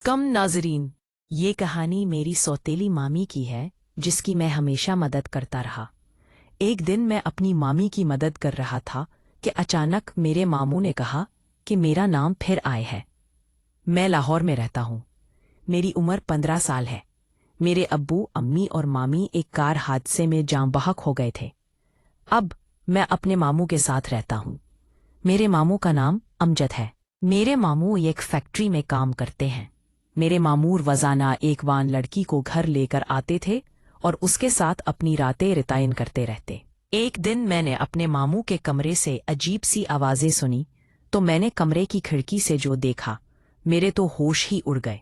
अलैकुम नाज़रीन, ये कहानी मेरी सौतेली मामी की है जिसकी मैं हमेशा मदद करता रहा। एक दिन मैं अपनी मामी की मदद कर रहा था कि अचानक मेरे मामू ने कहा कि मेरा नाम फिर आए है। मैं लाहौर में रहता हूँ। मेरी उम्र 15 साल है। मेरे अब्बू, अम्मी और मामी एक कार हादसे में जाँ बहक हो गए थे। अब मैं अपने मामू के साथ रहता हूँ। मेरे मामू का नाम अमजद है। मेरे मामू एक फैक्ट्री में काम करते हैं। मेरे मामू रोजाना एक वान लड़की को घर लेकर आते थे और उसके साथ अपनी रातें रितायन करते रहते। एक दिन मैंने अपने मामू के कमरे से अजीब सी आवाजें सुनी तो मैंने कमरे की खिड़की से जो देखा, मेरे तो होश ही उड़ गए।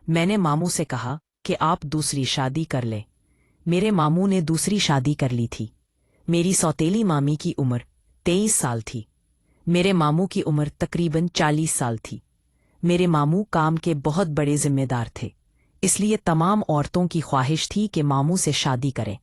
मैंने मामू से कहा कि आप दूसरी शादी कर ले। मेरे मामू ने दूसरी शादी कर ली थी। मेरी सौतेली मामी की उम्र 23 साल थी। मेरे मामू की उम्र तकरीबन 40 साल थी। मेरे मामू काम के बहुत बड़े जिम्मेदार थे, इसलिए तमाम औरतों की ख्वाहिश थी कि मामू से शादी करें।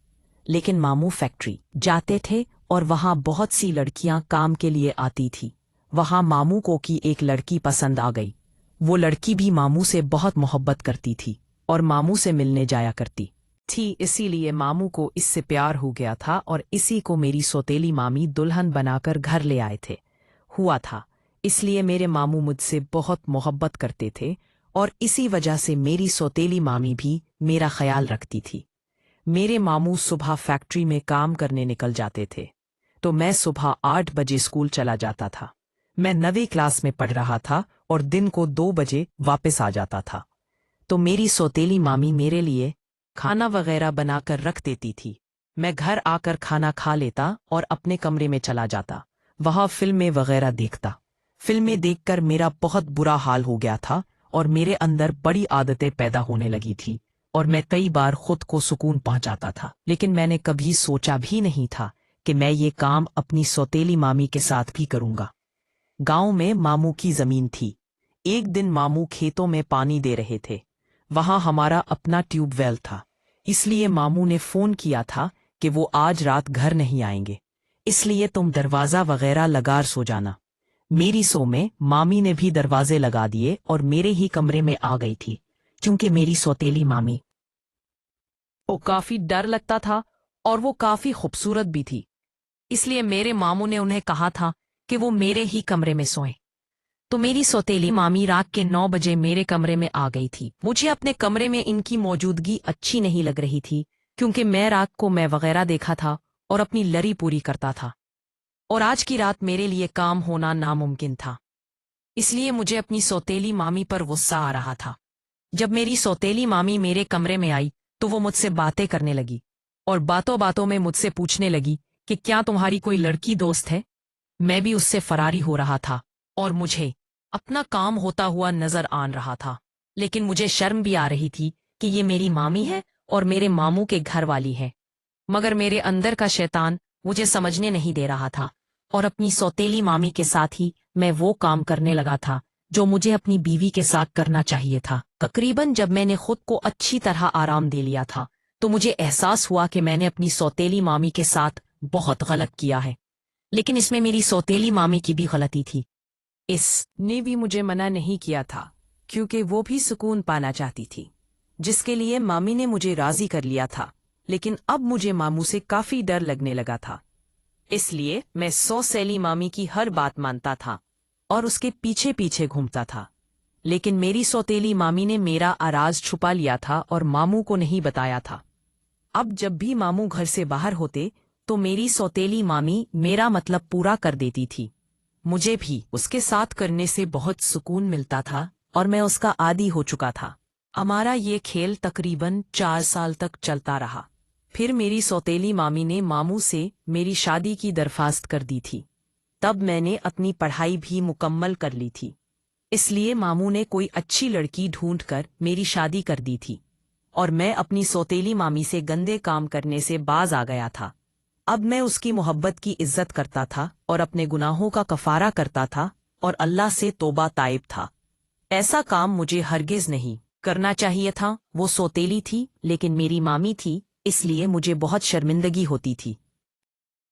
लेकिन मामू फैक्ट्री जाते थे और वहां बहुत सी लड़कियां काम के लिए आती थी। वहां मामू को की एक लड़की पसंद आ गई। वो लड़की भी मामू से बहुत मोहब्बत करती थी और मामू से मिलने जाया करती थी, इसीलिए मामू को इससे प्यार हो गया था और इसी को मेरी सौतेली मामी दुल्हन बनाकर घर ले आए थे हुआ था। इसलिए मेरे मामू मुझसे बहुत मोहब्बत करते थे और इसी वजह से मेरी सौतेली मामी भी मेरा ख्याल रखती थी। मेरे मामू सुबह फैक्ट्री में काम करने निकल जाते थे तो मैं सुबह 8 बजे स्कूल चला जाता था। मैं 9वीं क्लास में पढ़ रहा था और दिन को 2 बजे वापस आ जाता था। तो मेरी सौतेली मामी मेरे लिए खाना वगैरह बनाकर रख देती थी। मैं घर आकर खाना खा लेता और अपने कमरे में चला जाता। वहाँ फिल्में वगैरह देखता। फिल्में देखकर मेरा बहुत बुरा हाल हो गया था और मेरे अंदर बड़ी आदतें पैदा होने लगी थी और मैं कई बार खुद को सुकून पहुंचाता था। लेकिन मैंने कभी सोचा भी नहीं था कि मैं ये काम अपनी सौतेली मामी के साथ भी करूंगा। गांव में मामू की जमीन थी। एक दिन मामू खेतों में पानी दे रहे थे। वहां हमारा अपना ट्यूबवेल था, इसलिए मामू ने फोन किया था कि वो आज रात घर नहीं आएंगे, इसलिए तुम दरवाजा वगैरह लगा सो जाना। मेरी सो में मामी ने भी दरवाजे लगा दिए और मेरे ही कमरे में आ गई थी। क्योंकि मेरी सौतेली मामी को काफी डर लगता था और वो काफी खूबसूरत भी थी, इसलिए मेरे मामू ने उन्हें कहा था कि वो मेरे ही कमरे में सोएं। तो मेरी सौतेली मामी रात के 9 बजे मेरे कमरे में आ गई थी। मुझे अपने कमरे में इनकी मौजूदगी अच्छी नहीं लग रही थी क्योंकि मैं रात को मैं वगैरह देखा था और अपनी लरी पूरी करता था और आज की रात मेरे लिए काम होना नामुमकिन था। इसलिए मुझे अपनी सौतेली मामी पर गुस्सा आ रहा था। जब मेरी सौतेली मामी मेरे कमरे में आई तो वो मुझसे बातें करने लगी और बातों बातों में मुझसे पूछने लगी कि क्या तुम्हारी कोई लड़की दोस्त है। मैं भी उससे फरारी हो रहा था और मुझे अपना काम होता हुआ नजर आन रहा था, लेकिन मुझे शर्म भी आ रही थी कि ये मेरी मामी है और मेरे मामू के घर वाली है। मगर मेरे अंदर का शैतान मुझे समझने नहीं दे रहा था और अपनी सौतेली मामी के साथ ही मैं वो काम करने लगा था जो मुझे अपनी बीवी के साथ करना चाहिए था। तकरीबन जब मैंने खुद को अच्छी तरह आराम दे लिया था तो मुझे एहसास हुआ कि मैंने अपनी सौतेली मामी के साथ बहुत गलत किया है, लेकिन इसमें मेरी सौतेली मामी की भी गलती थी। इसने भी मुझे मना नहीं किया था क्योंकि वो भी सुकून पाना चाहती थी, जिसके लिए मामी ने मुझे राजी कर लिया था। लेकिन अब मुझे मामू से काफी डर लगने लगा था, इसलिए मैं सौतेली मामी की हर बात मानता था और उसके पीछे पीछे घूमता था। लेकिन मेरी सौतेली मामी ने मेरा अराज छुपा लिया था और मामू को नहीं बताया था। अब जब भी मामू घर से बाहर होते तो मेरी सौतेली मामी मेरा मतलब पूरा कर देती थी। मुझे भी उसके साथ करने से बहुत सुकून मिलता था और मैं उसका आदी हो चुका था। हमारा ये खेल तकरीबन 4 साल तक चलता रहा। फिर मेरी सौतेली मामी ने मामू से मेरी शादी की दरखास्त कर दी थी। तब मैंने अपनी पढ़ाई भी मुकम्मल कर ली थी, इसलिए मामू ने कोई अच्छी लड़की ढूंढकर मेरी शादी कर दी थी और मैं अपनी सौतेली मामी से गंदे काम करने से बाज आ गया था। अब मैं उसकी मोहब्बत की इज्जत करता था और अपने गुनाहों का कफारा करता था और अल्लाह से तौबा ताइब था। ऐसा काम मुझे हरगिज नहीं करना चाहिए था। वो सौतेली थी लेकिन मेरी मामी थी, इसलिए मुझे बहुत शर्मिंदगी होती थी।